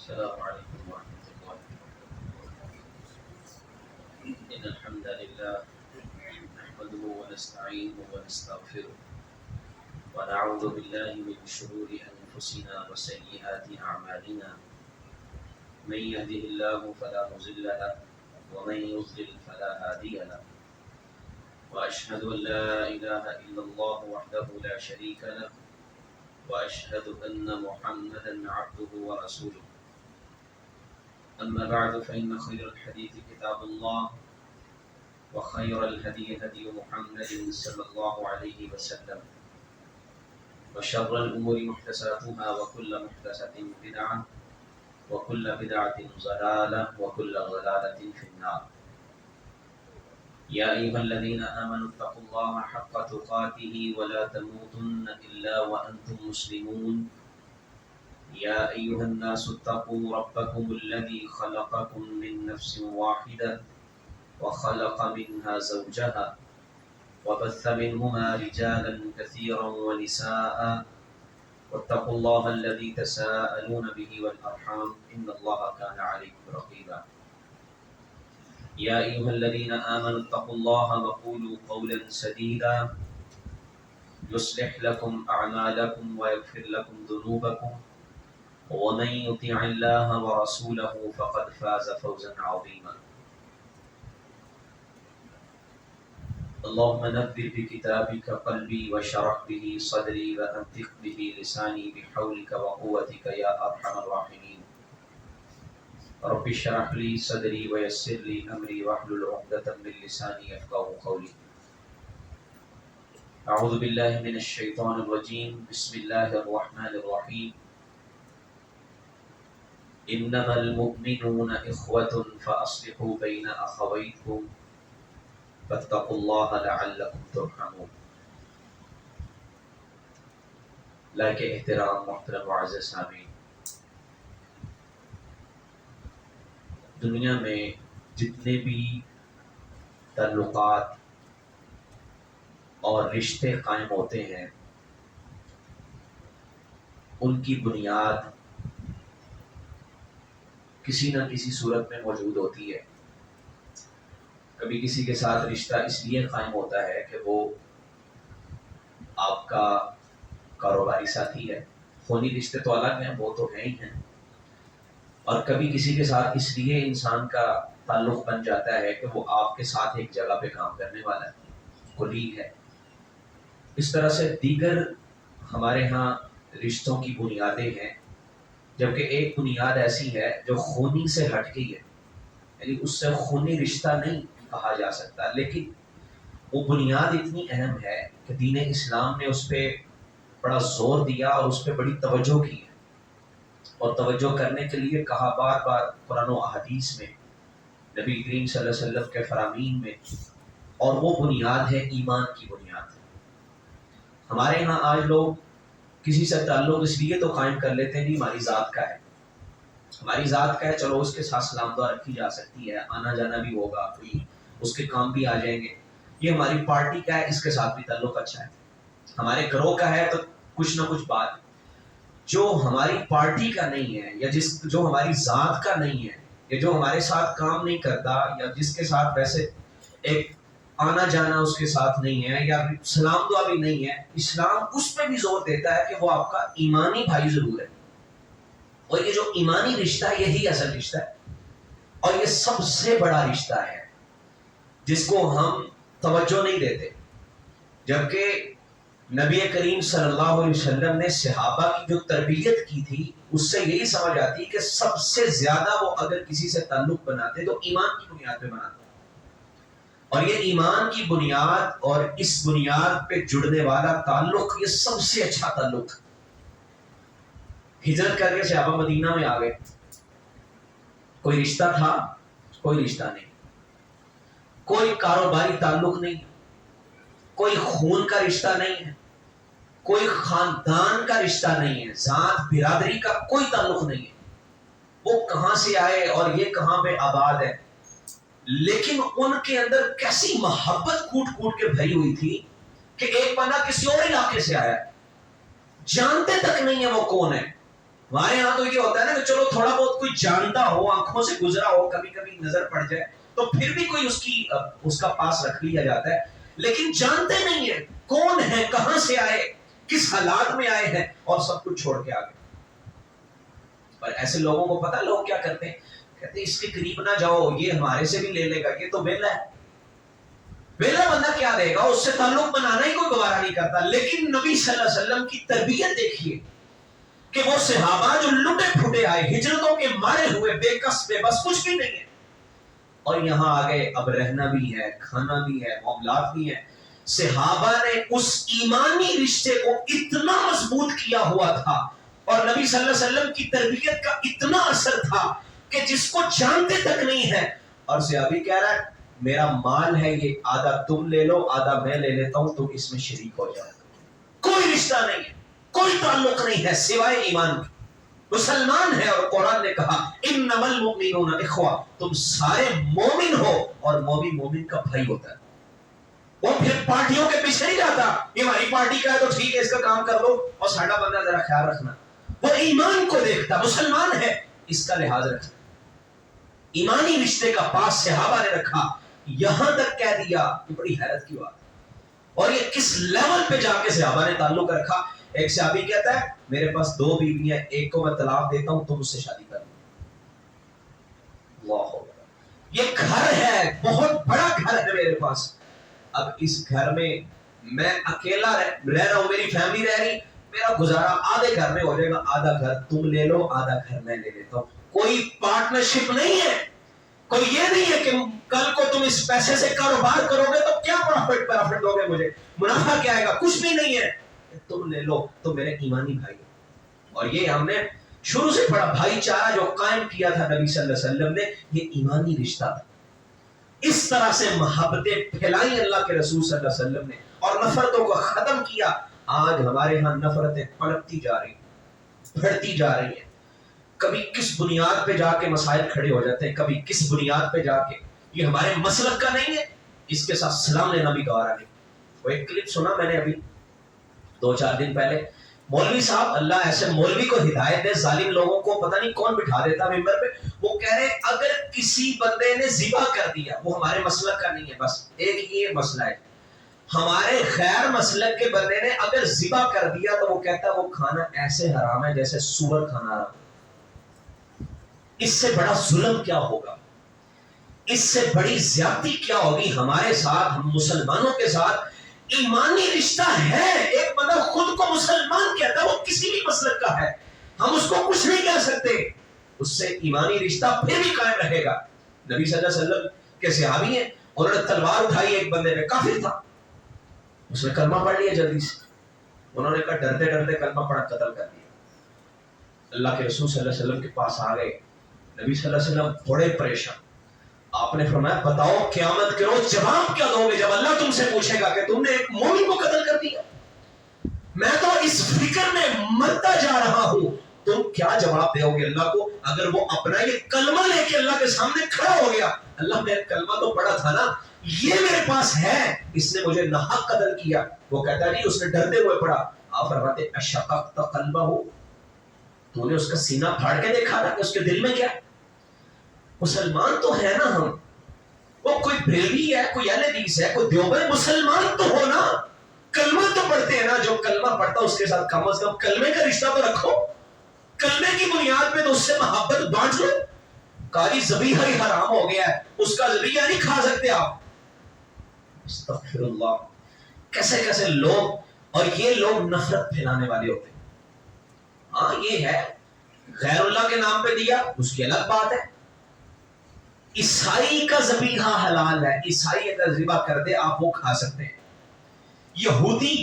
السلام عليكم ورحمة الله وبركاته. إن الحمد لله نحمده ونستعينه ونستغفره ونعوذ بالله من شرور أنفسنا وسيئات أعمالنا. من يهده الله فلا مضل له ومن يضلل فلا هادي له. وأشهد أن لا إله إلا الله وحده لا شريك له وأشهد أن محمدا عبده ورسوله. أما بعد فإن خير الحديث كتاب الله وخير الهدي هدي محمد صلى الله عليه وسلم وشر الأمور محدثاتها وكل محدثة بدعة وكل بدعة ضلالة وكل ضلالة في النار. يا أيها الذين آمنوا اتقوا الله حق تقاته ولا تموتن إلا وأنتم مسلمون. يا أيها الناس اتقوا ربكم الذي خلقكم من نفس واحدة وخلق منها زوجها وبث منهما رجالا كثيرا ونساء واتقوا الله الذي تساءلون به والأرحام إن الله كان عليكم رقيبا. يا أيها الذين آمنوا اتقوا الله وقولوا قولا سديدا يصلح لكم أعمالكم ويغفر لكم ذنوبكم ومن يطع الله ورسوله فقد فاز فوزا عظيما. اللهم نذر بكتابك قلبي وشرح به صدري وأنطق به لساني بحولك وقوتك يا أرحم الراحمين. رب اشرح لي صدري ويسر لي أمري واحلل عقدة من لساني يفقهوا قولي. أعوذ بالله من الشيطان الرجيم. بسم الله الرحمن الرحيم. إنما المؤمنون إخوة فأصلحوا بين أخويكم فاتقوا الله لعلكم ترحمون. لائق احترام محترم معزز سامعین، دنیا میں جتنے بھی تعلقات اور رشتے قائم ہوتے ہیں ان کی بنیاد کسی نہ کسی صورت میں موجود ہوتی ہے. کبھی کسی کے ساتھ رشتہ اس لیے قائم ہوتا ہے کہ وہ آپ کا کاروباری ساتھی ہے. خونی رشتے تو الگ ہیں، وہ تو ہیں ہی ہیں. اور کبھی کسی کے ساتھ اس لیے انسان کا تعلق بن جاتا ہے کہ وہ آپ کے ساتھ ایک جگہ پہ کام کرنے والا ہے، کولیگ ہے. اس طرح سے دیگر ہمارے ہاں رشتوں کی بنیادیں ہیں، جبکہ ایک بنیاد ایسی ہے جو خونی سے ہٹ گئی ہے، یعنی اس سے خونی رشتہ نہیں کہا جا سکتا، لیکن وہ بنیاد اتنی اہم ہے کہ دین اسلام نے اس پہ بڑا زور دیا اور اس پہ بڑی توجہ کی ہے، اور توجہ کرنے کے لیے کہا بار بار قرآن و احادیث میں، نبی کریم صلی اللہ علیہ وسلم کے فرامین میں. اور وہ بنیاد ہے ایمان کی بنیاد. ہمارے ہاں آج لوگ کسی سے تعلق اس لیے تو قائم کر لیتے ہیں، ہماری ذات کا ہے، ہماری ذات کا ہے، چلو اس کے ساتھ سلام دعا رکھی جا سکتی ہے، آنا جانا بھی ہوگا، کوئی اس کے کام بھی آ جائیں گے. یہ ہماری پارٹی کا ہے، اس کے ساتھ بھی تعلق اچھا ہے. ہمارے گروہ کا ہے تو کچھ نہ کچھ بات. جو ہماری پارٹی کا نہیں ہے، یا جو ہماری ذات کا نہیں ہے، یا جو ہمارے ساتھ کام نہیں کرتا، یا جس کے ساتھ ویسے ایک آنا جانا اس کے ساتھ نہیں ہے، یا سلام دعا بھی نہیں ہے، اسلام اس پہ بھی زور دیتا ہے کہ وہ آپ کا ایمانی بھائی ضرور ہے. اور یہ جو ایمانی رشتہ ہے یہی اصل رشتہ ہے، اور یہ سب سے بڑا رشتہ ہے جس کو ہم توجہ نہیں دیتے. جبکہ نبی کریم صلی اللہ علیہ وسلم نے صحابہ کی جو تربیت کی تھی اس سے یہی سمجھ آتی کہ سب سے زیادہ وہ اگر کسی سے تعلق بناتے تو ایمان کی بنیاد پہ بناتے. اور یہ ایمان کی بنیاد اور اس بنیاد پہ جڑنے والا تعلق یہ سب سے اچھا تعلق. ہجرت کر کے صحابہ مدینہ میں آ گئے، کوئی رشتہ تھا؟ کوئی رشتہ نہیں، کوئی کاروباری تعلق نہیں، کوئی خون کا رشتہ نہیں ہے، کوئی خاندان کا رشتہ نہیں ہے، ذات برادری کا کوئی تعلق نہیں ہے. وہ کہاں سے آئے اور یہ کہاں پہ آباد ہے، لیکن ان کے اندر کیسی محبت کوٹ کوٹ کے بھری ہوئی تھی کہ ایک بندہ کسی اور علاقے سے آیا، جانتے تک نہیں ہے وہ کون ہے، ہمارے یہاں تو یہ ہوتا ہے نا کہ چلو تھوڑا بہت کوئی جانتا ہو، آنکھوں سے گزرا ہو، کبھی کبھی نظر پڑ جائے تو پھر بھی کوئی اس کا پاس رکھ لیا جاتا ہے، لیکن جانتے نہیں ہیں کون ہے، کہاں سے آئے، کس حالات میں آئے ہیں، اور سب کچھ چھوڑ کے آگے. پر ایسے لوگوں کو پتا لوگ کیا کرتے ہیں، کہتے ہیں اس کے قریب نہ جاؤ، یہ ہمارے سے بھی لے لے گا، یہ تو ویلا ہے. ویلا بندہ کیا دے گا، اس سے تعلق بنانا ہی کوئی گوارا نہیں کرتا. لیکن نبی صلی اللہ علیہ وسلم کی تربیت دیکھیے کہ وہ صحابہ جو لٹے پھٹے آئے، ہجرتوں کے مارے ہوئے، بے کس بے بس، کچھ بھی نہیں ہے، اور یہاں آ گئے، اب رہنا بھی ہے، کھانا بھی ہے، معاملات بھی ہیں. صحابہ نے اس ایمانی رشتے کو اتنا مضبوط کیا ہوا تھا، اور نبی صلی اللہ علیہ وسلم کی تربیت کا اتنا اثر تھا کہ جس کو جانتے تک نہیں ہے، اور صحابی کہہ رہا ہے میرا مال ہے، یہ آدھا تم لے لو، آدھا میں لے لیتا ہوں، تم اس میں شریک ہو جاؤ. کوئی رشتہ نہیں ہے، کوئی تعلق نہیں ہے سوائے ایمان کے. مسلمان ہے، اور قرآن نے کہا انما المؤمنون اخوہ، تم سارے مومن ہو، اور مومن مومن کا بھائی ہوتا ہے. وہ پھر پارٹیوں کے پیچھے نہیں جاتا، یہ ہماری پارٹی کا ہے تو ٹھیک ہے اس کا کام کر لو، اور ساڈا بندہ ذرا خیال رکھنا. وہ ایمان کو دیکھتا، مسلمان ہے اس کا لحاظ رکھتا. ایمانی رشتے کا پاس صحابہ نے رکھا، یہاں تک کہہ دیا، یہ بڑی حیرت کی بات. اور یہ کس لیول پہ جا کے صحابہ نے تعلق رکھا. ایک صحابی کہتا ہے میرے پاس 2 بیویاں، ایک کو میں طلاق دیتا ہوں، تم اس سے شادی کر لو. یہ گھر ہے، بہت بڑا گھر ہے میرے پاس، اب اس گھر میں میں اکیلا رہ رہا ہوں، میری فیملی رہ رہی، میرا گزارا آدھے گھر میں ہو جائے گا، آدھا گھر تم لے لو، آدھا گھر میں لے لیتا ہوں. کوئی پارٹنرشپ نہیں ہے، کوئی یہ نہیں ہے کہ کل کو تم اس پیسے سے کاروبار کرو گے تو کیا پروفٹ دو گے مجھے، منافع کیا آئے گا، کچھ بھی نہیں ہے. تم لے لو، تو میرے ایمانی بھائی. اور یہ ہم نے شروع سے پڑھا، بھائی چارہ جو قائم کیا تھا نبی صلی اللہ علیہ وسلم نے، یہ ایمانی رشتہ تھا. اس طرح سے محبتیں پھیلائی اللہ کے رسول صلی اللہ علیہ وسلم نے، اور نفرتوں کو ختم کیا. آج ہمارے ہاں نفرتیں پنپتی جا رہی ہیں، بڑھتی جا رہی ہیں. کبھی کس بنیاد پہ جا کے مسائل کھڑے ہو جاتے ہیں، کبھی کس بنیاد پہ جا کے. یہ ہمارے مسلک کا نہیں ہے، اس کے ساتھ سلام لینا بھی گوارا نہیں. وہ ایک کلپ سنا میں نے ابھی 2-4 دن پہلے، مولوی صاحب، اللہ ایسے مولوی کو ہدایت دے، ظالم لوگوں کو پتہ نہیں کون بٹھا دیتا ممبر پہ. وہ کہہ رہے اگر کسی بندے نے ذبح کر دیا، وہ ہمارے مسلک کا نہیں ہے، بس ایک یہ مسئلہ ہے، ہمارے غیر مسلک کے بندے نے اگر ذبح کر دیا تو وہ کہتا ہے وہ کھانا ایسے حرام ہے جیسے سور کھانا حرام. اس سے بڑا ظلم کیا ہوگا، اس سے بڑی زیادتی کیا ہوگی ہمارے ساتھ، ہم مسلمانوں کے ساتھ. ایمانی رشتہ ہے، ایک بندہ خود کو مسلمان کہتا ہے، وہ کسی بھی مسلک کا ہے، ہم اس کو کچھ نہیں کہہ سکتے، اس سے ایمانی رشتہ پھر بھی قائم رہے گا. نبی صلی اللہ علیہ وسلم کے صحابی ہیں، انہوں نے تلوار اٹھائی، ایک بندے پہ کافر تھا، اس نے کلمہ پڑھ لیا جلدی سے، انہوں نے کہا ڈرتے ڈرتے کلمہ پڑھا، قتل کر دیا. اللہ کے رسول صلی اللہ علیہ وسلم کے پاس آ گئے، نبی صلی اللہ علیہ وسلم بڑے پریشان. آپ نے فرمایا بتاؤ قیامت کے روز جواب کیا دو گے جب اللہ تم سے پوچھے گا کہ تم نے ایک مومن کو قتل کر دیا. میں تو اس فکر میں مرتا جا رہا ہوں، تم کیا جواب دو گے اللہ کو. اگر وہ اپنا یہ کلمہ لے کے اللہ کے سامنے کھڑا ہو گیا، اللہ میرا کلمہ تو پڑا تھا نا، یہ میرے پاس ہے، اس نے مجھے ناحق قتل کیا. وہ کہتا ہے اس نے ڈرتے ہوئے پڑھا. آپ فرماتے اشققت قلبہ، تو نے اس کا سینہ پھاڑ کے دیکھا تھا کہ اس کے دل میں کیا ہے. مسلمان تو ہے نا ہم، وہ کوئی بریلوی ہے، کوئی اہل حدیث ہے، کوئی دیوبند، مسلمان تو ہو نا، کلمہ تو پڑھتے ہیں نا. جو کلمہ پڑھتا اس کے ساتھ کم از کم کلمے کا رشتہ تو رکھو، کلمے کی بنیاد پہ تو اس سے محبت بانٹ لو. کاری ذبیحہ ہی حرام ہو گیا ہے، اس کا ذبیحہ نہیں کھا سکتے آپ. استغفر اللہ. کیسے کیسے لوگ، اور یہ لوگ نفرت پھیلانے والے ہوتے ہیں. ہاں یہ ہے، غیر اللہ کے نام پہ دیا اس کی الگ بات ہے. عیسائی کا ذبیحہ حلال ہے، عیسائی اگر ذبح کر دے آپ وہ کھا سکتے ہیں. یہودی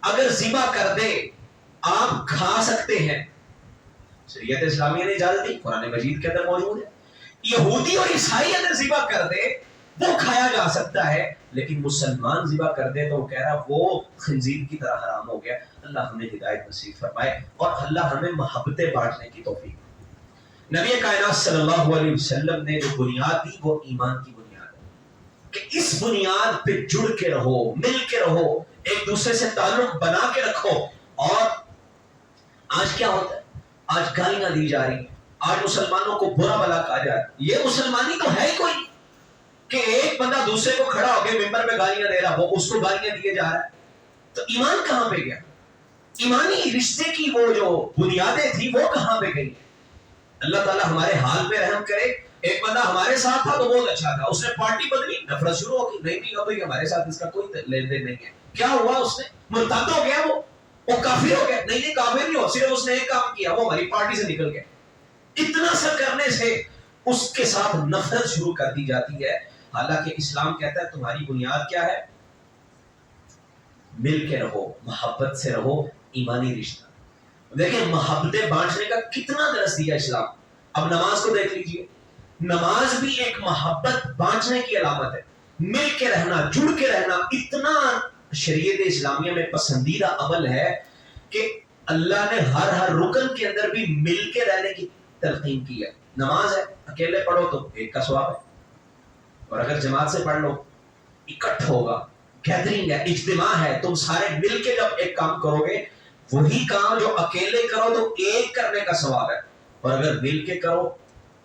اگر ذبح کر دے آپ کھا سکتے ہیں، شریعت اسلامیہ نے اجازت دی، قرآن مجید کے اندر موجود ہے. یہودی اور عیسائی اگر ذبح کر دے وہ کھایا جا سکتا ہے، لیکن مسلمان ذبح کر دے تو وہ کہہ رہا وہ خنزیر کی طرح حرام ہو گیا. اللہ ہمیں ہدایت نصیب فرمائے، اور اللہ ہمیں محبتیں بانٹنے کی توفیق. نبی کائنات صلی اللہ علیہ وسلم نے جو بنیاد دی وہ ایمان کی بنیاد ہے، کہ اس بنیاد پہ جڑ کے رہو، مل کے رہو، ایک دوسرے سے تعلق بنا کے رکھو. اور آج کیا ہوتا ہے، آج گالیاں دی جا رہی ہیں، آج مسلمانوں کو برا بلا کہا جا رہا ہے. یہ مسلمانی تو ہے ہی کوئی کہ ایک بندہ دوسرے کو کھڑا ہو کے ممبر پہ گالیاں دے رہا، وہ اس کو گالیاں دیے جا رہا ہے. تو ایمان کہاں پہ گیا؟ ایمانی رشتے کی وہ جو بنیادیں تھی وہ کہاں پہ گئی؟ اللہ تعالیٰ ہمارے حال پہ رحم کرے. ایک بندہ ہمارے ساتھ تھا تو بہت اچھا تھا، اس نے پارٹی بدلی، نفرت شروع ہوگی، نہیں اب ہمارے ساتھ اس کا کوئی لین دین نہیں ہے. کیا ہوا؟ اس نے مرتد ہو گیا، وہ کافر ہو گیا. نہیں کافر نہیں ہو، صرف اس نے ایک کام کیا، وہ ہماری پارٹی سے نکل گیا. اتنا سا کرنے سے اس کے ساتھ نفرت شروع کر دی جاتی ہے. حالانکہ اسلام کہتا ہے تمہاری بنیاد کیا ہے؟ مل کے رہو، محبت سے رہو، ایمانی رشتہ. دیکھیں محبتیں بانٹنے کا کتنا درس دیا اسلام. اب نماز کو دیکھ لیجئے، نماز بھی ایک محبت بانٹنے کی علامت ہے. مل کے رہنا، جڑ کے رہنا اتنا شریعت اسلامیہ میں پسندیدہ عمل ہے کہ اللہ نے ہر رکن کے اندر بھی مل کے رہنے کی تلقین کی ہے. نماز ہے، اکیلے پڑھو تو ایک کا ثواب ہے، اور اگر جماعت سے پڑھ لو اکٹھ ہوگا، گیدرنگ ہے، اجتماع ہے، تم سارے مل کے جب ایک کام کرو گے وہی کام جو اکیلے کرو تو ایک کرنے کا ثواب ہے، اور اگر مل کے کرو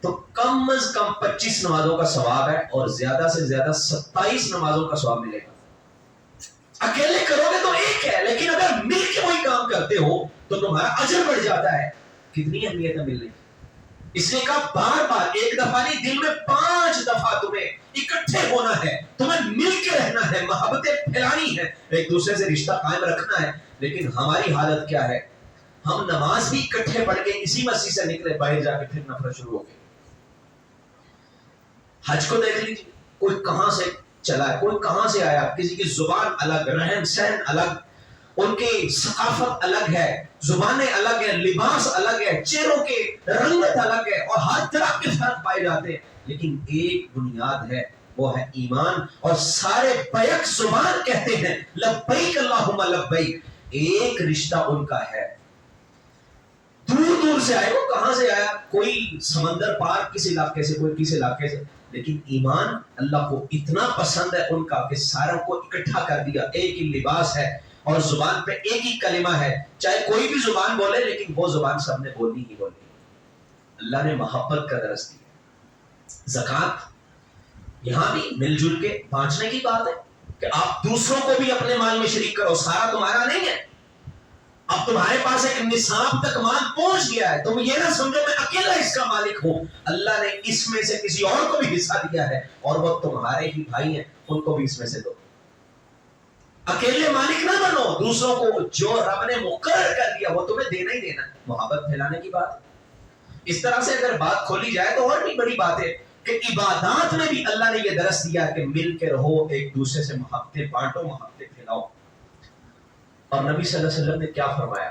تو کم از کم 25 نمازوں کا ثواب ہے، اور زیادہ سے زیادہ 27 نمازوں کا ثواب ملے گا. اکیلے کرو گے تو ایک ہے، لیکن اگر مل کے وہی کام کرتے ہو تو تمہارا اجر بڑھ جاتا ہے. کتنی اہمیت ہے ملنے کی. اس نے کہا بار بار، ایک دفعہ نہیں، دن میں 5 دفعہ تمہیں اکٹھے ہونا ہے، تمہیں مل کے رہنا ہے، محبتیں پھیلانی ہے، ایک دوسرے سے رشتہ قائم رکھنا ہے. لیکن ہماری حالت کیا ہے؟ ہم نماز بھی اکٹھے پڑھ کے اسی مسجد سے نکلے، باہر جا کے پھر نفرت شروع ہو گئی. حج کو دیکھ لیجیے، کوئی کہاں سے چلا ہے، کوئی کہاں سے آیا، کسی کی زبان الگ، رہن سہن الگ، ان کی ثقافت الگ ہے، زبانیں الگ ہیں، لباس الگ ہے، چہروں کے رنگت الگ ہے، اور ہر طرح کے فرق پائے جاتے ہیں. لیکن ایک بنیاد ہے، وہ ہے ایمان. اور سارے بیک زبان کہتے ہیں لبیک اللہم لبیک. ایک رشتہ ان کا ہے. دور دور سے آئے، وہ کہاں سے آیا؟ کوئی سمندر پار کس علاقے سے، کوئی کس علاقے سے، لیکن ایمان اللہ کو اتنا پسند ہے ان کا کہ ساروں کو اکٹھا کر دیا. ایک ہی لباس ہے اور زبان پہ ایک ہی کلمہ ہے، چاہے کوئی بھی زبان بولے لیکن وہ زبان سب نے بولنی ہی بولنی. اللہ نے محبت کا درس دیا. زکوٰۃ یہاں بھی مل جل کے بانٹنے کی بات ہے کہ آپ دوسروں کو بھی اپنے مال میں شریک کرو. سارا تمہارا نہیں ہے. اب تمہارے پاس ایک نصاب تک مال پہنچ گیا ہے، تم یہ نہ سمجھو میں اکیلا اس کا مالک ہوں. اللہ نے اس میں سے کسی اور کو بھی حصہ دیا ہے، اور وہ تمہارے ہی بھائی ہیں، ان کو بھی اس میں سے دو. اکیلے مالک نہ بنو، دوسروں کو جو رب نے مقرر کر دیا وہ تمہیں دینا ہی دینا. محبت پھیلانے کی بات. اس طرح سے اگر بات کھولی جائے تو اور بھی بڑی بات ہے کہ عبادات میں بھی اللہ نے یہ درس دیا کہ مل کے رہو، ایک دوسرے سے محبتیں بانٹو، محبتیں پھیلاؤ. اور نبی صلی اللہ علیہ وسلم نے کیا فرمایا؟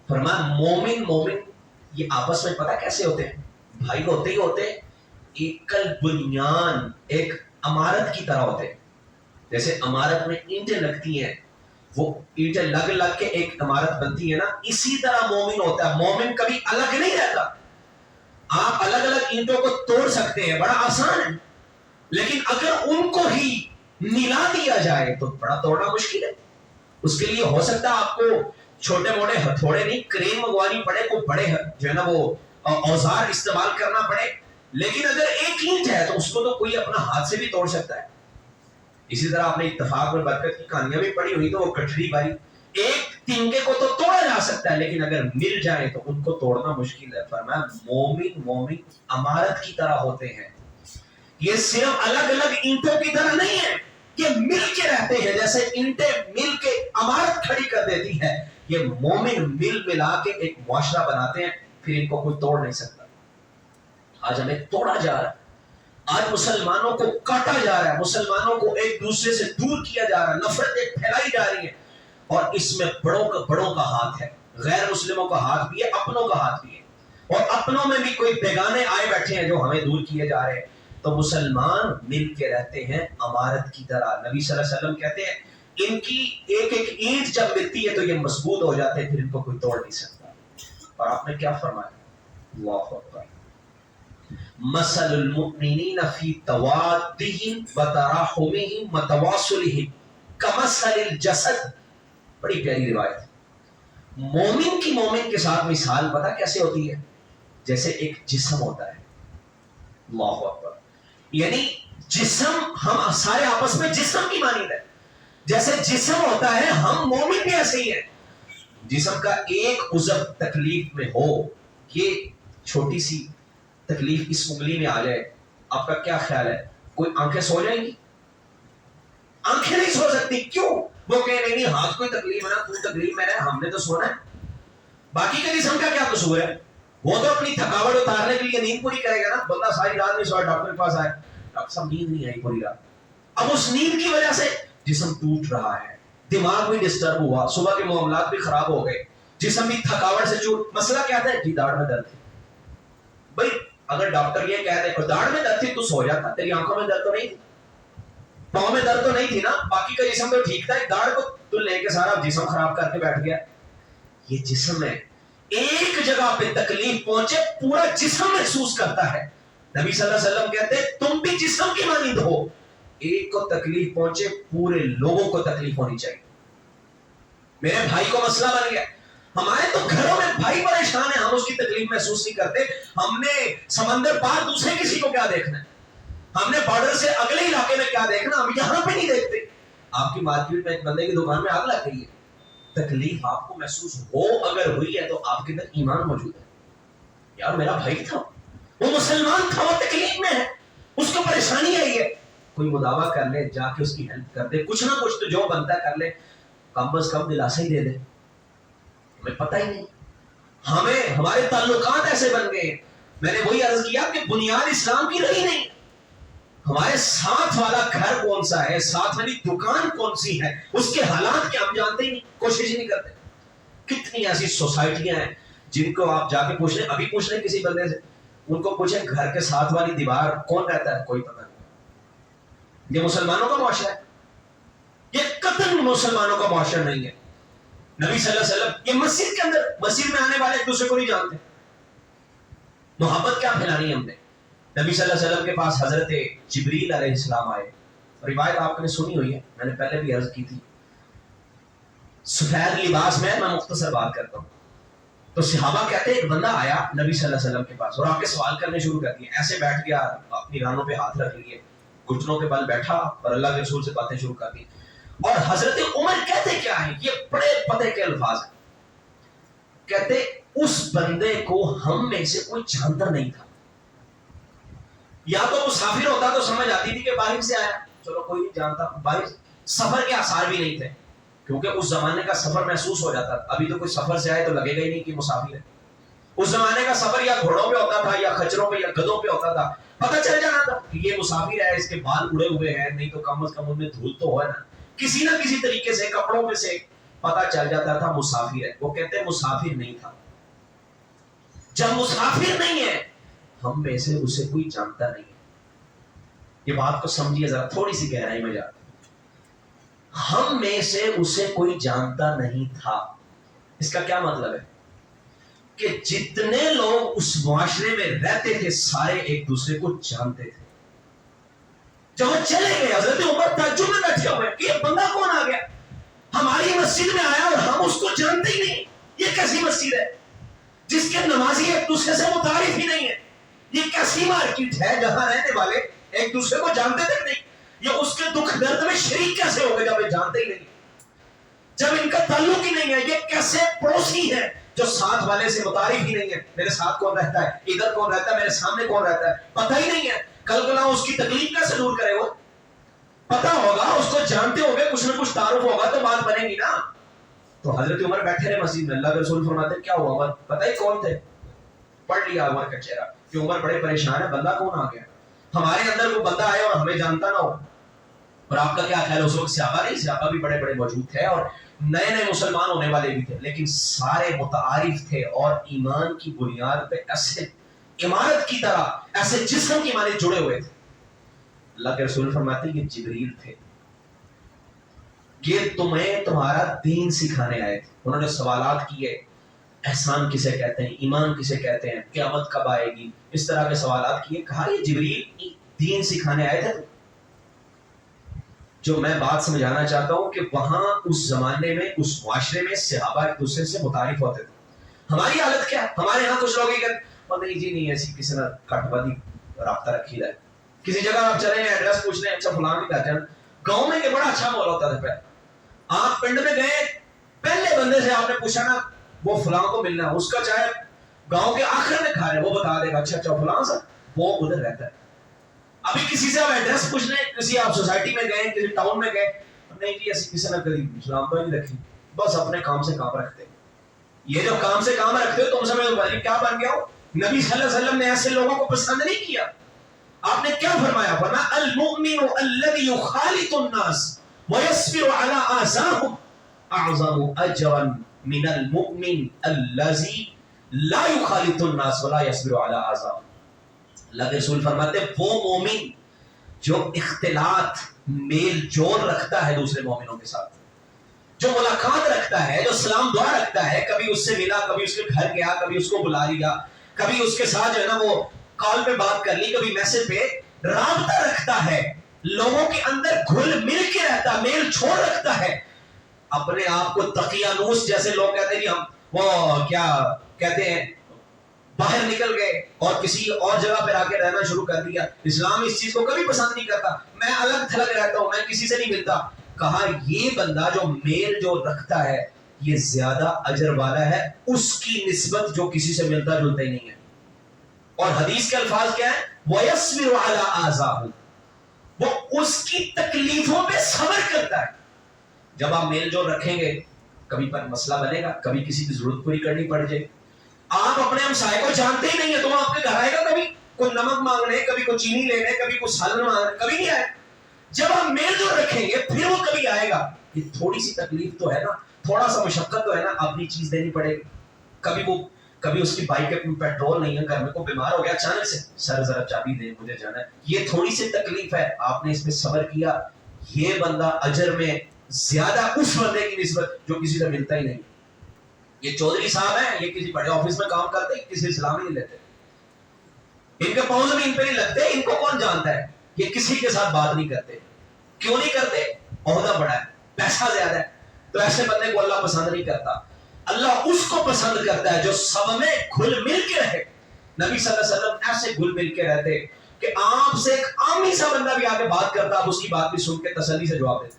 فرمایا مومن یہ آپس میں پتہ کیسے ہوتے ہیں؟ بھائی ہوتے ہی ہوتے ہیں، ایک کل بنیان، ایک عمارت کی طرح ہوتے ہیں. جیسے عمارت میں اینٹیں لگتی ہیں، وہ اینٹیں لگ کے ایک عمارت بنتی ہے نا، اسی طرح مومن ہوتا ہے. مومن کبھی الگ نہیں رہتا. آپ الگ الگ اینٹوں کو توڑ سکتے ہیں، بڑا آسان ہے، لیکن اگر ان کو ہی ملا دیا جائے تو بڑا توڑنا مشکل ہے. اس کے لیے ہو سکتا ہے آپ کو چھوٹے موٹے ہتھوڑے نہیں، کریم منگوانی پڑے، کوئی بڑے جو ہے نا وہ اوزار استعمال کرنا پڑے. لیکن اگر ایک اینٹ ہے تو اس کو تو کوئی اپنا ہاتھ سے بھی توڑ سکتا ہے. اسی طرح آپ نے اتفاق میں برکت کی کہانیاں بھی پڑھی ہوئی، تو وہ کٹھری بھائی، ایک تنگے کو تو توڑا جا سکتا ہے لیکن اگر مل جائے تو ان کو توڑنا مشکل ہے. فرمایا مومن عمارت کی طرح ہوتے ہیں. یہ صرف الگ الگ اینٹوں کی طرح نہیں ہے، یہ مل کے رہتے ہیں. جیسے اینٹیں مل کے عمارت کھڑی کر دیتی ہے، یہ مومن مل ملا کے ایک معاشرہ بناتے ہیں، پھر ان کو کوئی توڑ نہیں سکتا. آج ہمیں توڑا جا رہا ہے، آج مسلمانوں کو کاٹا جا رہا ہے، مسلمانوں کو ایک دوسرے سے دور کیا جا رہا ہے، نفرتیں پھیلائی جا رہی ہیں. اور اس میں بڑوں کا ہاتھ ہے، غیر مسلموں کا ہاتھ بھی ہے، اپنوں کا ہاتھ بھی ہے. اور اپنوں میں بھی کوئی بیگانے آئے بیٹھے ہیں جو ہمیں دور کیے جا رہے ہیں. تو مسلمان مل کے رہتے ہیں عمارت کی طرح. نبی صلی اللہ علیہ وسلم کہتے ہیں ان کی ایک ایک اینٹ جب ملتی ہے تو یہ مضبوط ہو جاتے ہیں، پھر ان کو کوئی توڑ نہیں سکتا. اور آپ نے کیا فرمایا؟ اللہ اکبر. مثل المؤمنین فی توادہم وتراحمہم وتواصلہم کمثل الجسد. بڑی پیاری روایت. مومن کی مومن کے ساتھ مثال پتہ کیسے ہوتی ہے؟ جیسے ایک جسم ہوتا ہے. اللہ اکبر. یعنی جسم ہم سارے آپس میں جسم کی مانند ہے. جیسے جسم ہوتا ہے ہم مومن بھی ایسے ہی ہیں. جسم کا ایک عضو تکلیف میں ہو، یہ چھوٹی سی تکلیف اس انگلی میں آ جائے، آپ کا کیا خیال ہے؟ کوئی آنکھیں سو جائیں گی؟ آنکھیں نہیں سو سکتی. کیوں؟ وہ کہہ نہیں ہاتھ کوئی تکلیف ہے نا، تو تکلیف میں رہے، ہم نے تو سونا ہے. باقی کا جسم کا کیا قصور ہے؟ وہ تو اپنی تھکاوٹ اتارنے کے لیے نیند پوری کرے گا نا. بندہ ساری رات نہیں سویا، ڈاکٹر کے پاس آئے، ڈاکٹر صاحب نیند نہیں آئی پوری رات. اب اس نیند کی وجہ سے جسم ٹوٹ رہا ہے، دماغ بھی ڈسٹرب ہوا، صبح کے معاملات بھی خراب ہو گئے، جسم بھی تھکاوٹ سے چوٹ. مسئلہ کیا تھا؟ جی داڑھ میں درد تھی. بھائی اگر ڈاکٹر یہ کہہ دے داڑھ میں درد تھی تو سو جاتا، تیری آنکھوں میں درد تو نہیں تھی، پاؤں میں درد تو نہیں تھی نا، باقی کا جسم تو ٹھیک تھا. ایک داڑھ کو تو لے کے سارا جسم خراب کر کے بیٹھ گیا. یہ جسم ہے، ایک جگہ پہ تکلیف پہنچے پورا جسم محسوس کرتا ہے. نبی صلی اللہ علیہ وسلم کہتے ہیں تم بھی جسم کی مانند ہو، ایک کو تکلیف پہنچے پورے لوگوں کو تکلیف ہونی چاہیے. میرے بھائی کو مسئلہ بن گیا، ہمارے تو گھروں میں بھائی پریشان ہے، ہم اس کی تکلیف محسوس نہیں کرتے. ہم نے سمندر پار دوسرے کسی کو کیا دیکھنا ہے؟ ہم نے بارڈر سے اگلے علاقے میں کیا دیکھنا؟ ہم یہاں پہ نہیں دیکھتے. آپ کی مارکیٹ میں ایک بندے کی دکان میں آگ لگ گئی ہے، تکلیف آپ کو محسوس ہو اگر ہوئی ہے تو آپ کے اندر ایمان موجود ہے. یار میرا بھائی تھا، وہ مسلمان تھا، وہ تکلیف میں ہے، اس کو پریشانی آئی ہے، کوئی مداوع کر لے، جا کے اس کی ہیلپ کر دے، کچھ نہ کچھ تو جو بنتا ہے کر لے، کم از کم دلاسا ہی دے دے. ہمیں پتہ ہی نہیں، ہمیں ہمارے تعلقات ایسے بن گئے. میں نے وہی عرض کیا کہ بنیاد اسلام کی رہی نہیں. ہمارے ساتھ والا گھر کون سا ہے، ساتھ والی دکان کون سی ہے، اس کے حالات کیا ہم جانتے ہی نہیں، کوشش ہی نہیں کرتے. کتنی ایسی سوسائٹیاں ہیں جن کو آپ جا کے پوچھ لیں، ابھی پوچھ لیں کسی بندے سے، ان کو پوچھیں گھر کے ساتھ والی دیوار کون رہتا ہے، کوئی پتہ نہیں. یہ مسلمانوں کا معاشرہ ہے، یہ قطعاً مسلمانوں کا معاشرہ نہیں ہے. نبی صلی اللہ علیہ وسلم یہ مسجد کے اندر، مسجد میں آنے والے ایک دوسرے کو نہیں جانتے. محبت کیا پھیلانی ہے ہم نے؟ نبی صلی اللہ علیہ وسلم کے پاس حضرت جبریل علیہ السلام آئے. روایت آپ نے سنی ہوئی ہے، میں نے پہلے بھی عرض کی تھی. سفید لباس میں مختصر بات کرتا ہوں. تو صحابہ کہتے ہیں ایک بندہ آیا نبی صلی اللہ علیہ وسلم کے پاس اور آپ کے سوال کرنے شروع کر دیے. ایسے بیٹھ گیا، اپنی رانوں پہ ہاتھ رکھ لیے، گھٹنوں کے بل بیٹھا اور اللہ کے رسول سے باتیں شروع کر دی. اور حضرت عمر کہتے کیا ہیں، یہ بڑے پتے کے الفاظ ہیں. کہتے اس بندے کو ہم میں سے کوئی جانتا نہیں تھا. یا تو مسافر ہوتا تو سمجھ آتی تھی کہ باہر سے آیا، چلو کوئی نہیں جانتا. باہر سفر کے آثار بھی نہیں تھے، کیونکہ اس زمانے کا سفر محسوس ہو جاتا. ابھی تو کوئی سفر سے آئے تو لگے گا ہی نہیں کہ مسافر ہے. اس زمانے کا سفر یا گھوڑوں پہ ہوتا تھا یا خچروں پہ یا گدھوں پہ ہوتا تھا، پتہ چل جانا تھا کہ یہ مسافر ہے، اس کے بال اڑے ہوئے ہیں، نہیں تو کم از کم ان میں دھول تو ہو نا، کسی نہ کسی طریقے سے کپڑوں میں سے پتہ چل جاتا تھا مسافر ہے. وہ کہتے ہیں مسافر نہیں تھا. جب مسافر نہیں ہے ہم میں سے اسے کوئی جانتا نہیں ہے. یہ بات کو سمجھیے ذرا، تھوڑی سی گہرائی میں جاتے ہیں. ہم میں سے اسے کوئی جانتا نہیں تھا. اس کا کیا مطلب ہے؟ کہ جتنے لوگ اس معاشرے میں رہتے تھے سارے ایک دوسرے کو جانتے تھے. جب وہ چلے گئے حضرت عمر تعجب میں بیٹھے ہوئے کہ یہ بندہ کون آ گیا، ہماری مسجد میں آیا اور ہم اس کو جانتے ہی نہیں. یہ کیسی مسجد ہے جس کے نمازی ایک دوسرے سے متعارف ہی نہیں ہے؟ یہ کیسی مارکیٹ ہے جہاں رہنے والے ایک دوسرے کو جانتے تک نہیں؟ یہ اس کے دکھ درد میں شریک کیسے ہو گئے جب یہ جانتے ہی نہیں، جب ان کا تعلق ہی نہیں ہے؟ یہ کیسے پڑوسی ہیں جو ساتھ والے سے متعارف ہی نہیں ہے؟ میرے ساتھ کون رہتا ہے، ادھر کون رہتا ہے، میرے سامنے کون رہتا ہے، پتہ ہی نہیں ہے. کل کو نہ اس کی تکلیف کیسے دور کرے؟ وہ پتہ ہوگا، اس کو جانتے ہوگے، کچھ نہ کچھ تعارف ہوگا تو بات بنے گی نا. تو حضرت عمر بیٹھے رہے مسجد میں. اللہ کے رسول فرماتے ہیں کیا ہوا عمر؟ پتہ ہی کون تھے؟ پڑھ لیا عمر کا چہرہ کہ عمر بڑے پریشان ہے، بندہ کون آ گیا. ہمارے اندر وہ بندہ آئے اور ہمیں جانتا نہ ہو. اور آپ کا کیا خیال ہے؟ اس وقت صحابہ نہیں، صحابہ بھی بڑے بڑے موجود تھے اور نئے نئے مسلمان ہونے والے بھی تھے، لیکن سارے متعارف تھے اور ایمان کی بنیاد پہ ایسے عمارت کی طرح، ایسے جسم کی مانند جڑے ہوئے تھے. اللہ کے رسول فرماتے ہیں یہ جبریل تھے، یہ تمہیں تمہارا دین سکھانے آئے تھے. انہوں نے سوالات کیے، احسان کسے کہتے ہیں، ایمان کسے کہتے ہیں، قیامت کب آئے گی، اس طرح کے سوالات کیے. کہا یہ جبریل دین سکھانے آئے تھے. جو میں بات سمجھانا چاہتا ہوں کہ وہاں اس زمانے میں اس معاشرے میں صحابہ ایک دوسرے سے متعارف ہوتے تھے. ہماری حالت کیا ہے؟ ہمارے یہاں کچھ لوگ یہ کہتے ہیں نہیں جی نہیں ایسی کسی نے کٹ بدی رابطہ رکھی ہے. کسی جگہ آپ چلے ہیں ایڈریس پوچھ لیں اچھا فلاں بھی کہتے ہیں. گاؤں میں یہ بڑا اچھا ماحول ہوتا تھا. پہلے آپ پنڈ میں گئے پہلے بندے سے آپ نے پوچھا نا وہ فلاں کو ملنا ہے, اس کا چاہے گاؤں کے آخر میں کھا رہے وہ بتا دے گا اچھا اچھا فلاں سر وہ ادھر رہتا ہے. ابھی کسی سے آپ ایڈریس پوچھ لیں, کسی آپ سوسائٹی میں گئے کسی ٹاؤن میں گئے, نہیں جی ایسی کسی نے کبھی اسلام تو نہیں رکھی, بس اپنے کام سے کام رکھتے. یہ جو کام سے کام رکھتے ہو تم سمجھ کیا بن گیا ہو؟ نبی صلی اللہ علیہ وسلم نے ایسے لوگوں کو پسند نہیں کیا. آپ نے کیا فرمایا؟ فرمایا المؤمن الذي يخالط الناس ويصبر على آذاهم اعظم اجرا من المؤمن الذي لا يخالط الناس ولا يصبر على آذاهم. اللہ کے رسول فرماتے ہیں وہ مومن جو اختلاط میل جول رکھتا ہے دوسرے مومنوں کے ساتھ, جو ملاقات رکھتا ہے, جو سلام دعا رکھتا ہے, کبھی اس سے ملا, کبھی اس کے گھر گیا, کبھی اس کو بلا لیا, کبھی اس کے ساتھ جو ہے نا وہ کال پہ بات کر لی, کبھی میسج پہ رابطہ رکھتا ہے, لوگوں کے اندر گھل مل کے رہتا, میل چھوڑ رکھتا ہے, اپنے آپ کو تقیانوس جیسے لوگ کہتے ہیں ہم وہ کیا کہتے ہیں باہر نکل گئے اور کسی اور جگہ پہ آ کے رہنا شروع کر دیا. اسلام اس چیز کو کبھی پسند نہیں کرتا, میں الگ تھلگ رہتا ہوں, میں کسی سے نہیں ملتا. کہا یہ بندہ جو میل جو رکھتا ہے یہ زیادہ اجر والا ہے اس کی نسبت جو کسی سے ملتا جلتا ہی نہیں ہے. اور حدیث کے الفاظ کیا ہے؟ وَيَصْبِرُ عَلَىٰ آذَاهُ, وہ اس کی تکلیفوں پہ صبر کرتا ہے. جب آپ میل جو رکھیں گے کبھی پر مسئلہ بنے گا, کبھی کسی کی ضرورت پوری کرنی پڑ جائے. آپ اپنے ہمسائے کو جانتے ہی نہیں ہے, تو آپ کے گھر آئے گا کبھی کوئی نمک مانگنے, کبھی کوئی چینی لینے, کبھی کوئی سالن مانگنے, کبھی نہیں آئے. جب آپ میل جو رکھیں گے پھر وہ کبھی آئے گا. یہ تھوڑی سی تکلیف تو ہے نا, تھوڑا سا مشقت تو ہے نا, اپنی چیز دینی پڑے گی. کبھی اس کی بائک میں پیٹرول نہیں ہے, گھر میں کوئی بیمار ہو گیا اچانک سے, سر ذرا چابی دے مجھے جانا ہے, یہ تھوڑی سی تکلیف ہے, آپ نے اس پہ صبر کیا. یہ بندہ اجر میں زیادہ اس بندے کی نسبت جو کسی سے ملتا ہی نہیں. یہ چودھری صاحب ہیں, یہ کسی بڑے آفس میں کام کرتے, کسی اسلام ہی نہیں لیتے, ان کے پاؤں زمین پہ نہیں لگتے, ان کو کون جانتا ہے. یہ کسی کے ساتھ بات نہیں کرتے. کیوں نہیں کرتے؟ عہدہ بڑا ہے, پیسہ زیادہ ہے, تو ایسے بندے کو اللہ پسند نہیں کرتا. اللہ اس کو پسند کرتا ہے جو سب میں گھل مل کے رہے. نبی صلی اللہ علیہ وسلم ایسے گھل مل کے رہتے کہ آپ سے ایک عامی سا بندہ بھی آ کے بات کرتا, آپ اس کی بات بھی سن کے تسلی سے جواب دیتے.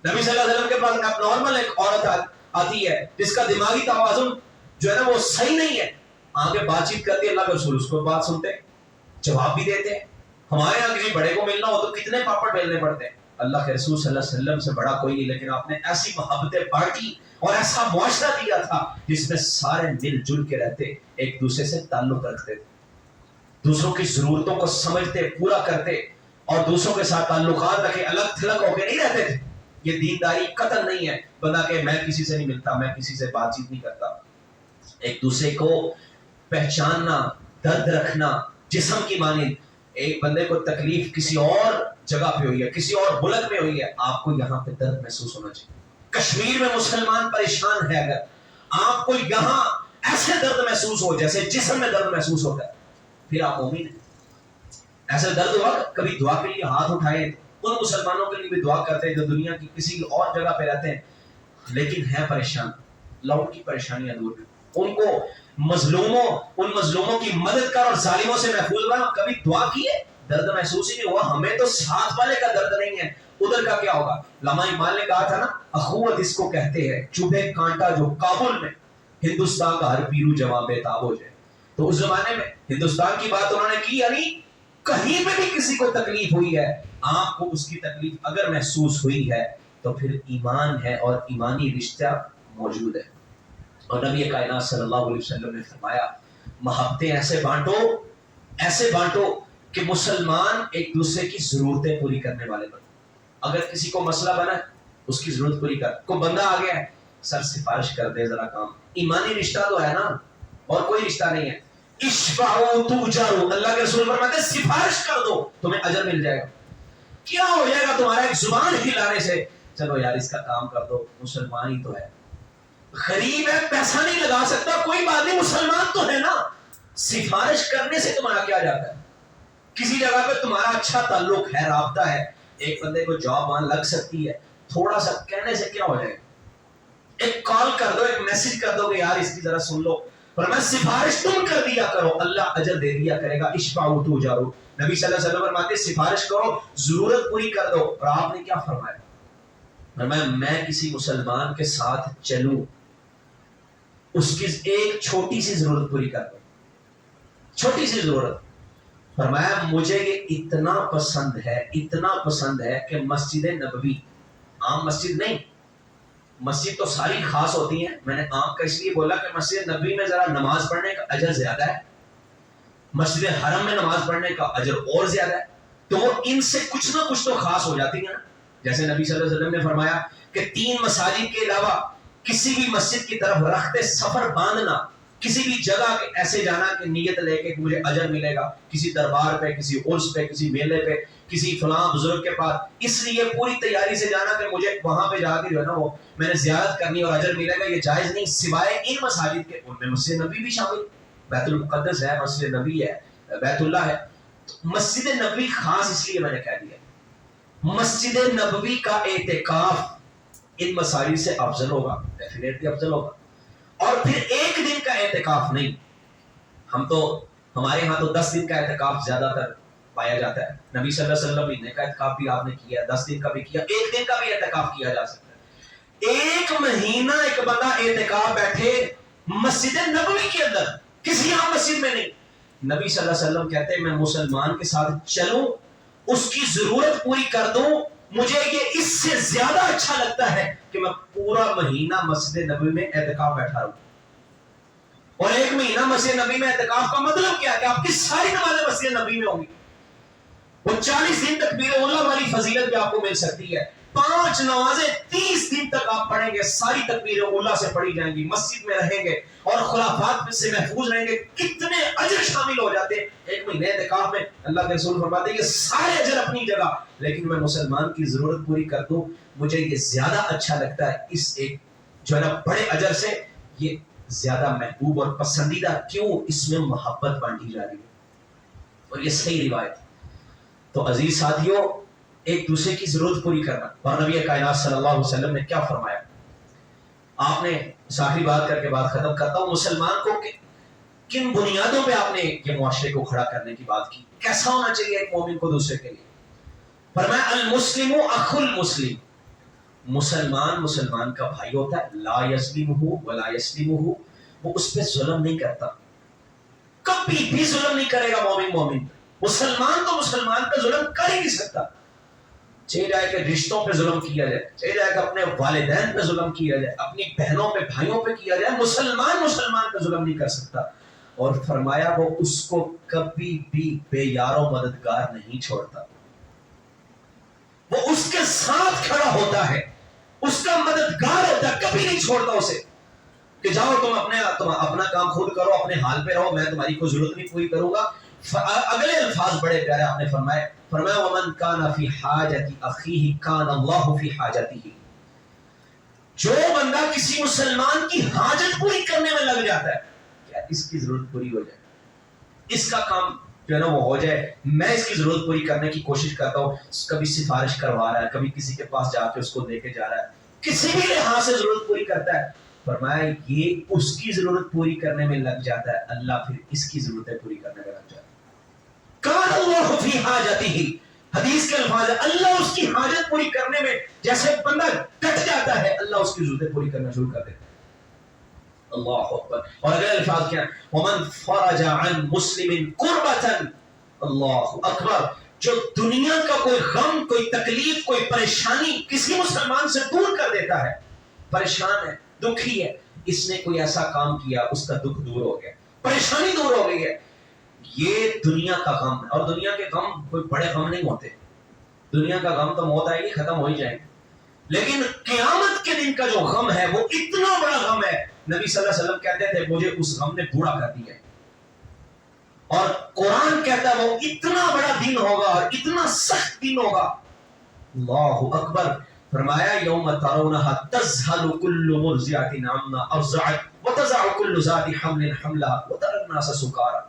نبی صلی اللہ علیہ وسلم کے پاس اب نارمل ایک عورت آتی ہے جس کا دماغی توازن جو ہے نا وہ صحیح نہیں ہے, آگے بات چیت کرتی ہے, اللہ کے رسول اس کو بات سنتے جواب بھی دیتے ہیں. ہمارے یہاں کسی بڑے کو ملنا ہو تو کتنے پاپڑ بیلنے پڑتے ہیں. اللہ کے رسول صلی اللہ علیہ وسلم سے بڑا کوئی نہیں, لیکن آپ نے ایسی محبتیں بانٹی اور ایسا معاشرہ دیا تھا جس میں سارے مل جل کے رہتے, ایک دوسرے سے تعلق رکھتے, دوسروں کی ضرورتوں کو سمجھتے, پورا کرتے, اور دوسروں کے ساتھ تعلقات رکھے, الگ تھلگ ہو کے نہیں رہتے تھے. یہ دینداری قتل نہیں ہے بندہ کہ میں کسی سے نہیں ملتا, میں کسی سے بات چیت نہیں کرتا. ایک دوسرے کو پہچاننا, درد رکھنا, جسم کی مانند. ایک بندے کو تکلیف کسی اور جگہ پہ ہوئی ہے, کسی اور ملک میں ہوئی ہے, آپ کو یہاں پہ درد محسوس ہونا چاہیے. کشمیر میں مسلمان پریشان ہے, اگر آپ کو یہاں ایسے درد محسوس ہو جیسے جسم میں درد محسوس ہوتا ہے, پھر آپ مومن ہیں. ایسے درد ہوا کبھی دعا کے لیے ہاتھ اٹھائے, ان مسلمانوں کے لیے بھی دعا کرتے ہیں جو دنیا کی کسی اور جگہ پہ رہتے ہیں لیکن ہیں پریشان. اللہ ان کی پریشانیاں دور کریں, ان کو ان مظلوموں کی مدد کر اور ظالموں سے محفوظ بنا. کبھی دعا کیے, درد محسوس ہی نہیں ہوا. ہمیں تو ساتھ والے کا درد نہیں ہے, ادھر کا کیا ہوگا. علامہ اقبال نے کہا تھا نا, اخوت اس کو کہتے ہیں چبھے کانٹا جو کابل میں, ہندوستان کا ہر پیرو جوان بے تاب ہو جائے. تو اس زمانے میں ہندوستان کی بات انہوں نے کی, یعنی کہیں پہ بھی کسی کو تکلیف ہوئی ہے, آپ کو اس کی تکلیف اگر محسوس ہوئی ہے تو پھر ایمان ہے اور ایمانی رشتہ موجود ہے. اور نبی کائنات صلی اللہ علیہ وسلم نے فرمایا محبتیں ایسے بانٹو کہ مسلمان ایک دوسرے کی ضرورتیں پوری کرنے والے بنے. اگر کسی کو مسئلہ بنا ہے اس کی ضرورت پوری کر. کوئی بندہ آ گیا ہے, سر سفارش کر دے ذرا کام. ایمانی رشتہ تو ہے نا, اور کوئی رشتہ نہیں ہے. اشفعوا تؤجروا, اللہ کے رسول فرماتے ہیں سفارش کر دو تمہیں اجر مل جائے گا. کیا ہو جائے گا تمہارا ایک زبان ہلانے سے, چلو یار اس کا کام کر دو, مسلمان ہی تو ہے, غریب ہے پیسہ نہیں لگا سکتا, کوئی بات نہیں مسلمان تو ہے نا. سفارش کرنے سے تمہارا کیا جاتا ہے؟ کسی جگہ پہ تمہارا اچھا تعلق ہے, رابطہ ہے, ایک بندے کو جاب وہاں لگ سکتی ہے، تھوڑا سا کہنے سے کیا ہو جائے گا، ایک کال کر دو، ایک میسج کر دو کہ یار اس کی ذرا سن لو، فرمایا سفارش تم کر دیا کرو، اللہ اجر دے دیا کرے گا، اشفعوا تؤجروا۔ نبی صلی اللہ علیہ وسلم فرماتے سفارش کرو، ضرورت پوری کر دو۔ اور آپ نے کیا فرمایا؟ فرمایا میں کسی مسلمان کے ساتھ چلوں، اس کی ایک چھوٹی سی ضرورت پوری کر دو، چھوٹی سی ضرورت۔ فرمایا مجھے یہ اتنا پسند ہے، اتنا پسند ہے کہ مسجد نبوی، عام مسجد نہیں، مسجد تو ساری خاص ہوتی ہیں، میں نے عام کا اس لیے بولا کہ مسجد نبوی میں ذرا نماز پڑھنے کا اجر زیادہ ہے، مسجد حرم میں نماز پڑھنے کا اجر اور زیادہ ہے، تو وہ ان سے کچھ نہ کچھ تو خاص ہو جاتی ہیں نا۔ جیسے نبی صلی اللہ علیہ وسلم نے فرمایا کہ 3 مساجد کے علاوہ کسی بھی مسجد کی طرف رخت سفر باندھنا، کسی بھی جگہ کے ایسے جانا کہ نیت لے کے مجھے اجر ملے گا، کسی دربار پہ، کسی عرس پہ، کسی میلے پہ، کسی فلاں بزرگ کے پاس، اس لیے پوری تیاری سے جانا کہ مجھے وہاں پہ جا کے جو ہے نا وہ میں نے زیارت کرنی اور اجر ملے گا، یہ جائز نہیں، سوائے ان مساجد کے۔ ان میں مسجد نبی بھی شامل، بیت المقدس ہے، مسجد نبی ہے، بیت اللہ ہے۔ مسجد نبوی خاص اس لیے میں نے کہہ دیا، مسجد نبوی کا اعتکاف ان مساجد سے افضل ہوگا، ڈیفینیٹلی افضل ہوگا۔ اور پھر ایک دن کا اعتکاف نہیں، ہم تو ہمارے ہاں تو 10 دن کا اعتکاف زیادہ تر پایا جاتا ہے، نبی صلی اللہ علیہ وسلم مہینے کا اعتکاف بھی آپ نے کیا، 10 دن کا بھی کیا، ایک دن کا بھی اعتکاف کیا جا سکتا ہے۔ ایک مہینہ ایک بندہ اعتکاف بیٹھے مسجد نبوی کے اندر، کسی عام مسجد میں نہیں، نبی صلی اللہ علیہ وسلم کہتے ہیں میں مسلمان کے ساتھ چلوں، اس کی ضرورت پوری کر دوں، مجھے یہ اس سے زیادہ اچھا لگتا ہے کہ میں پورا مہینہ مسجد نبوی میں اعتکاف بیٹھا رہوں۔ اور ایک مہینہ مسجد نبی میں اعتکاف کا مطلب کیا ہے کہ آپ کی ساری نمازیں مسجد نبی میں ہوں گی، وہ 40 دن تکبیر اولیٰ والی فضیلت بھی آپ کو مل سکتی ہے، 5 نمازیں 30 دن تک آپ پڑھیں گے، ساری تکبیر اولیٰ سے پڑھی جائیں گی، مسجد میں رہیں گے اور خلافات سے محفوظ رہیں گے، کتنے اجر شامل ہو جاتے ہیں ایک مہینے اعتکاف میں۔ اللہ کے رسول فرماتے ہیں یہ سارے اجر اپنی جگہ، لیکن میں مسلمان کی ضرورت پوری کر دوں، مجھے یہ زیادہ اچھا لگتا ہے اس ایک جو ہے نا بڑے اجر سے، یہ زیادہ محبوب اور پسندیدہ، کیوں؟ اس میں محبت بانٹی جا رہی ہے اور یہ صحیح روایت ہے۔ تو عزیز ساتھیوں، ایک دوسرے کی ضرورت پوری کرنا، اور نبی کائنات صلی اللہ علیہ وسلم نے کیا فرمایا؟ آپ نے آخری بات کر کے بات ختم کرتا ہوں، مسلمان کو کن بنیادوں پہ آپ نے یہ معاشرے کو کھڑا کرنے کی بات کی، کیسا ہونا چاہیے ایک مومن کو دوسرے کے لیے؟ فرمایا المسلم اخو المسلم، مسلمان مسلمان کا بھائی ہوتا ہے، لا یظلمہ ولا یسلمہ، وہ اس پہ ظلم نہیں کرتا، کبھی بھی ظلم نہیں کرے گا مومن مسلمان تو مسلمان پہ ظلم کر ہی نہیں سکتا، چاہے جائے کہ رشتوں پہ ظلم کیا جائے، چاہے جائے کہ اپنے والدین پہ ظلم کیا جائے، اپنی بہنوں پہ بھائیوں پہ کیا جائے، مسلمان مسلمان پہ ظلم نہیں کر سکتا۔ اور فرمایا وہ اس کو کبھی بھی بے یار و مددگار نہیں چھوڑتا، وہ اس کے ساتھ کھڑا ہوتا ہے، اس کا مددگار ہوتا ہے، کبھی نہیں چھوڑتا اسے کہ جاؤ تم اپنا کام خود کرو، اپنے حال پہ رہو، میں تمہاری کوئی ضرورت نہیں پوری کروں گا۔ اگلے الفاظ بڑے پیارے آپ نے فرمائے وَمَنْ كَانَ فِي حَاجَةِ أَخِيهِ كَانَ اللَّهُ فِي حَاجَتِهِ، جو بندہ کسی مسلمان کی حاجت پوری کرنے میں لگ جاتا ہے، کیا اس کی ضرورت پوری ہو جائے، اس کا کام جو ہے نا وہ ہو جائے، میں اس کی ضرورت پوری کرنے کی کوشش کرتا ہوں، کبھی سفارش کروا رہا ہے، کبھی کسی کے پاس جا کے اس کو دے کے جا رہا ہے، کسی بھی لحاظ سے ضرورت پوری کرتا ہے، فرمایا یہ اس کی ضرورت پوری کرنے میں لگ جاتا ہے، اللہ پھر اس کی ضرورتیں پوری کرنے میں لگ جاتا ہے۔ کان اللہ فی حاجتہ، حدیث کے الفاظ ہے اللہ اس کی حاجت پوری کرنے میں جیسے بندہ کٹ جاتا ہے، اللہ اس کی ضرورتیں پوری کرنا شروع کر دیتا ہے۔ اللہ اکبر۔ اور اگلے الفاظ کیا ہیں؟ ومن فرج عن مسلم کربۃ، اللہ اکبر، جو دنیا کا کوئی غم، کوئی تکلیف، کوئی پریشانی کسی مسلمان سے دور کر دیتا ہے، پریشان ہے، دکھی ہے، اس نے کوئی ایسا کام کیا، اس کا دکھ دور ہو گیا، پریشانی دور ہو گئی ہے، یہ دنیا کا غم ہے۔ اور دنیا کے غم کوئی بڑے غم نہیں ہوتے، دنیا کا غم تو موت آئے گی ختم ہو ہی جائے گا، لیکن قیامت کے دن کا جو غم ہے وہ اتنا بڑا غم ہے، نبی صلی اللہ علیہ وسلم کہتے تھے مجھے اس غم نے بوڑھا کر دیا ہے، اور قرآن کہتا ہے وہ اتنا بڑا دن ہوگا اور اتنا سخت دن ہوگا، اللہ اکبر۔ فرمایا یوم ترونها تذهل كل مرضعة عما ارضعت وتضع كل ذات حمل حملها وترى الناس سکارى،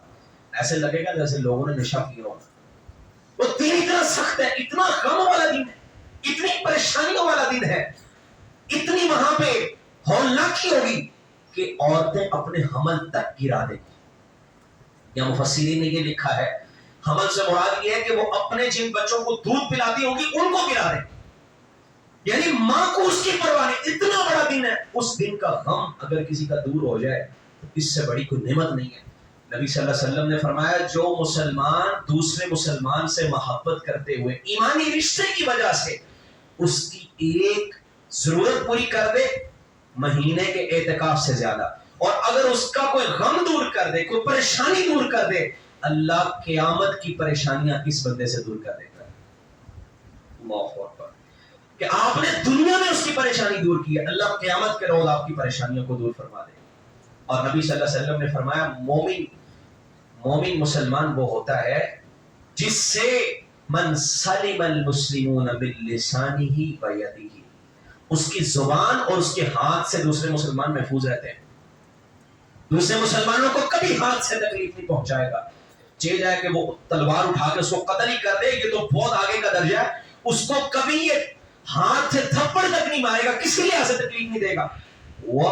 ایسے لگے گا جیسے لوگوں نے نشہ کیا ہوگا، وہ دین اتنا سخت ہے، اتنا غم والا دین ہے، اتنی پریشانیوں والا دین ہے، اتنی وہاں پہ ہولناکی ہوگی کہ عورتیں اپنے حمل تک گرا دیں گی۔ یا مفسرین نے یہ لکھا ہے حمل سے مراد یہ ہے کہ وہ اپنے جن بچوں کو دودھ پلاتی ہوں گی ان کو گرا دیں، یعنی ماں کو اس کی پرواہ نہیں۔ اتنا بڑا دن ہے، اس دن کا غم اگر کسی کا دور ہو جائے تو اس سے بڑی کوئی نعمت نہیں ہے۔ نبی صلی اللہ علیہ وسلم نے فرمایا جو مسلمان دوسرے مسلمان سے محبت کرتے ہوئے ایمانی رشتے کی وجہ سے اس کی ایک ضرورت پوری کر دے مہینے کے اعتکاف سے زیادہ، اور اگر اس کا کوئی غم دور کر دے، کوئی پریشانی دور کر دے، اللہ قیامت کی پریشانیاں اس بندے سے دور کر دیتا ہے۔ اللہ اکبر، کہ آپ نے دنیا میں اس کی پریشانی دور کی ہے، اللہ قیامت کے روز آپ کی پریشانیوں کو دور فرما دے۔ اور نبی صلی اللہ علیہ وسلم نے فرمایا مومن مسلمان وہ ہوتا ہے جس سے من سلم المسلمون باللسانہ ویدہ، اس کی زبان اور اس کے ہاتھ سے دوسرے مسلمان محفوظ رہتے ہیں، دوسرے مسلمانوں کو کبھی ہاتھ سے تکلیف نہیں پہنچائے گا، چاہے جائے کہ وہ تلوار اٹھا کے اس کو قتل ہی کر دے، یہ تو بہت آگے کا درجہ ہے، اس کو کبھی یہ ہاتھ سے تھپڑ تک نہیں مارے گا، کسی لحاظ سے تکلیف نہیں دے گا۔ وہ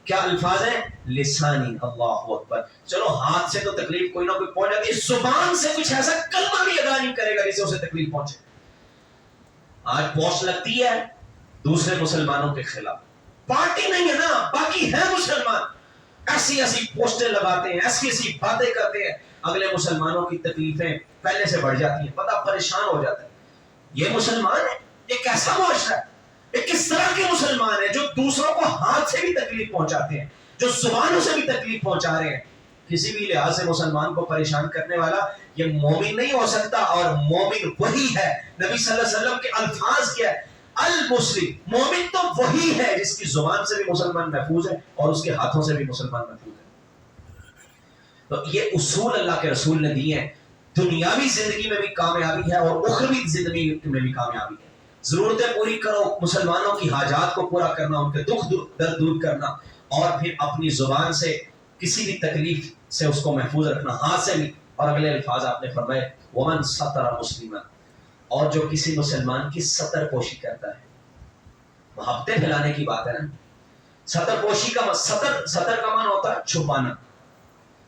کیا الفاظ ہیں؟ لسانی، اللہ اکبر، چلو ہاتھ سے تو تکلیف کوئی نہ کوئی پہنچ جاتی ہے، زبان سے کچھ ایسا کلمہ بھی ادا نہیں کرے گا جسے اسے تکلیف پہنچے۔ آج پوسٹ لگتی ہے دوسرے مسلمانوں کے خلاف، پارٹی نہیں ہے نا، باقی ہے مسلمان، ایسی ایسی پوسٹیں لگاتے ہیں، ایسی ایسی باتیں کرتے ہیں، اگلے مسلمانوں کی تکلیفیں پہلے سے بڑھ جاتی ہیں، پتہ پریشان ہو جاتا ہے، یہ مسلمان ہے، یہ کیسا معاشرہ ہے، یہ کس طرح کے مسلمان ہیں جو دوسروں کو ہاتھ سے بھی تکلیف پہنچاتے ہیں، جو زبانوں سے بھی تکلیف پہنچا رہے ہیں۔ کسی بھی لحاظ سے مسلمان کو پریشان کرنے والا یہ مومن نہیں ہو سکتا، اور مومن وہی ہے۔ نبی صلی اللہ علیہ وسلم کے الفاظ کیا ہے؟ المسلم، مومن تو وہی ہے جس کی زبان سے بھی مسلمان محفوظ ہے اور اس کے ہاتھوں سے بھی مسلمان محفوظ ہے۔ تو یہ اصول اللہ کے رسول نے دیے ہیں، دنیاوی زندگی میں بھی کامیابی ہے اور اخروی زندگی میں بھی کامیابی ہے۔ ضرورتیں پوری کرو، مسلمانوں کی حاجات کو پورا کرنا، ان کے دکھ درد دور کرنا، اور پھر اپنی زبان سے کسی بھی تکلیف سے اس کو محفوظ رکھنا، ہاتھ سے بھی۔ اور اگلے الفاظ آپ نے فرمائے ومن ستر مسلما، اور جو کسی مسلمان کی ستر پوشی کرتا ہے، محبتیں پھیلانے کی بات ہے نا، ستر پوشی کا ستر کا معنی ہوتا ہے چھپانا۔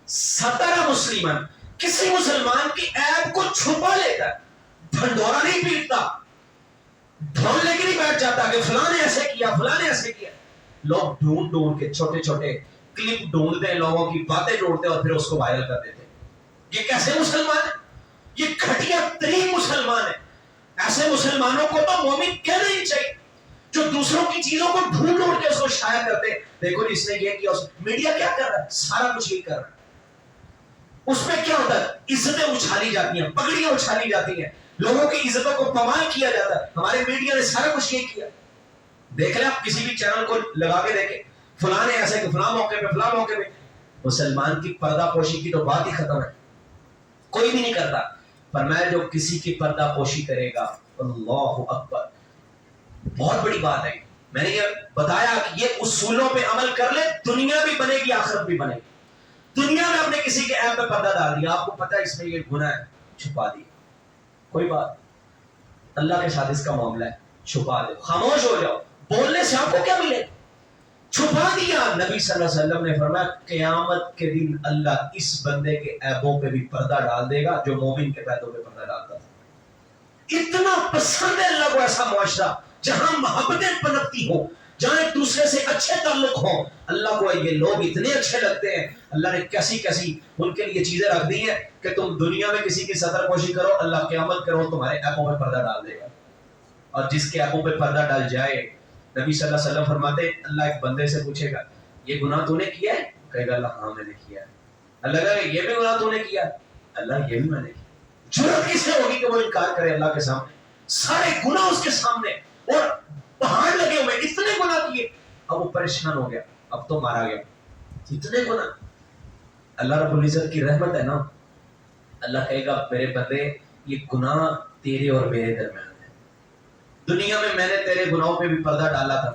ستر مسلما، کسی مسلمان کی عیب کو چھپا لیتا ہے، ڈھنڈورا نہیں پیٹتا، ڈھول لے کے نہیں بیٹھ جاتا کہ فلاں نے ایسے کیا، فلاں نے ایسے کیا۔ لوگ ڈھونڈ ڈھونڈ کے چھوٹے چھوٹے کلپ ڈھونڈتے ہیں، لوگوں کی باتیں جوڑتے ہیں اور پھر اس کو وائرل کر دیتے ہیں۔ یہ کیسے مسلمان ہے؟ یہ گھٹیا ترین مسلمان ہے۔ ایسے مسلمانوں کو تو مومن کہنا ہی چاہیے، جو دوسروں کی چیزوں کو ڈھونڈ ڈھونڈ کے اس کو شائع کرتے ہیں۔ دیکھو اس نے یہ کیا، میڈیا کیا کر رہا ہے؟ سارا کچھ یہی کر رہا ہے۔ اس میں کیا ہوتا ہے؟ عزتیں اچھالی جاتی ہیں، پگڑیاں اچھالی جاتی ہیں، لوگوں کی عزتوں کو پامال کیا جاتا ہے۔ ہمارے میڈیا نے سارا کچھ یہ کیا۔ دیکھ لیں آپ کسی بھی چینل کو لگا کے دیکھیں، فلاں نے ایسے کہ فلاں موقع پہ فلاں موقع پہ، مسلمان کی پردہ پوشی کی تو بات ہی ختم ہے، کوئی بھی نہیں کرتا۔ فرمایا جو کسی کی پردہ پوشی کرے گا، اللہ اکبر، بہت بڑی بات ہے۔ میں نے یہ بتایا کہ یہ اصولوں پہ عمل کر لے، دنیا بھی بنے گی، آخرت بھی بنے گی۔ دنیا میں آپ نے کسی کے عیب پہ پردہ ڈال دیا، آپ کو پتا ہے اس میں یہ گناہ ہے، چھپا دیا، کوئی بات، اللہ کے ساتھ اس کا معاملہ ہے، چھپا دو، خاموش ہو جاؤ، بولنے سے آپ کو کیا ملے؟ چھپا دیا۔ نبی صلی اللہ علیہ وسلم نے فرمایا قیامت کے دن اللہ اس بندے کے عیبوں پہ بھی پردہ ڈال دے گا جو مومن کے عیبوں پہ پردہ ڈالتا تھا۔ اتنا پسند ہے اللہ کو ایسا معاشرہ جہاں محبتیں پنپتی ہوں، جہاں ایک دوسرے سے اچھے تعلق ہوں۔ اللہ کو یہ لوگ اتنے اچھے لگتے ہیں، اللہ نے کیسی کیسی ان کے لیے چیزیں رکھ دی ہیں کہ تم دنیا میں کسی کی ستر پوشی کرو، اللہ قیامت کرو تمہارے عیبوں پہ پردہ ڈال دے گا۔ اور جس کے عیبوں پہ پردہ ڈال جائے، نبی صلی اللہ علیہ وسلم فرماتے ہیں اللہ ایک بندے سے پوچھے گا یہ گناہ تو نے کیا ہے؟ کہے گا اللہ ہاں میں نے کیا ہے۔ اللہ کہے گا یہ بھی گناہ تو نے کیا ہے؟ اللہ یہ بھی میں نے کیا۔ جرأت کس سے ہوگی کہ وہ انکار کرے اللہ کے سامنے؟ سارے گناہ اس کے سامنے اور پہاڑ لگے ہوئے، اتنے گناہ کیے، اب وہ پریشان ہو گیا، اب تو مارا گیا، اتنے گناہ۔ اللہ رب العزت کی رحمت ہے نا، اللہ کہے گا میرے بندے یہ گناہ تیرے اور میرے درمیان ہے، دنیا میں نے تیرے گناہوں پہ بھی پردہ ڈالا تھا،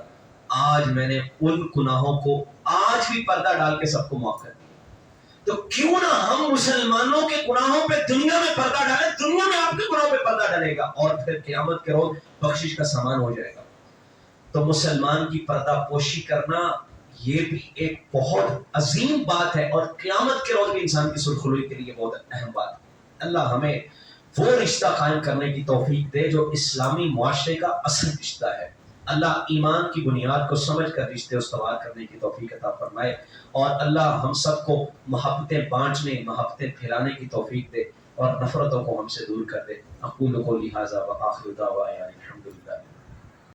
آج میں نے ان گناہوں کو آج بھی پردہ ڈال کے سب کو معاف کر دیا۔ تو کیوں نہ ہم مسلمانوں کے گناہوں پہ دنیا میں پردہ ڈالیں، دنیا میں آپ کے گناہوں پہ پردہ ڈالے گا اور پھر قیامت کے روز بخشش کا سامان ہو جائے گا۔ تو مسلمان کی پردہ پوشی کرنا یہ بھی ایک بہت عظیم بات ہے، اور قیامت کے روز بھی انسان کی سرخروئی کے لیے بہت اہم بات ہے۔ اللہ ہمیں وہ رشتہ قائم کرنے کی توفیق دے جو اسلامی معاشرے کا اصل رشتہ ہے۔ اللہ ایمان کی بنیاد کو سمجھ کر رشتے استوار کرنے کی توفیق عطا فرمائے، اور اللہ ہم سب کو محبتیں بانٹنے، محبتیں پھیلانے کی توفیق دے، اور نفرتوں کو ہم سے دور کر دے۔ اقول قولی ھذا وآخر دعوانا الحمدللہ۔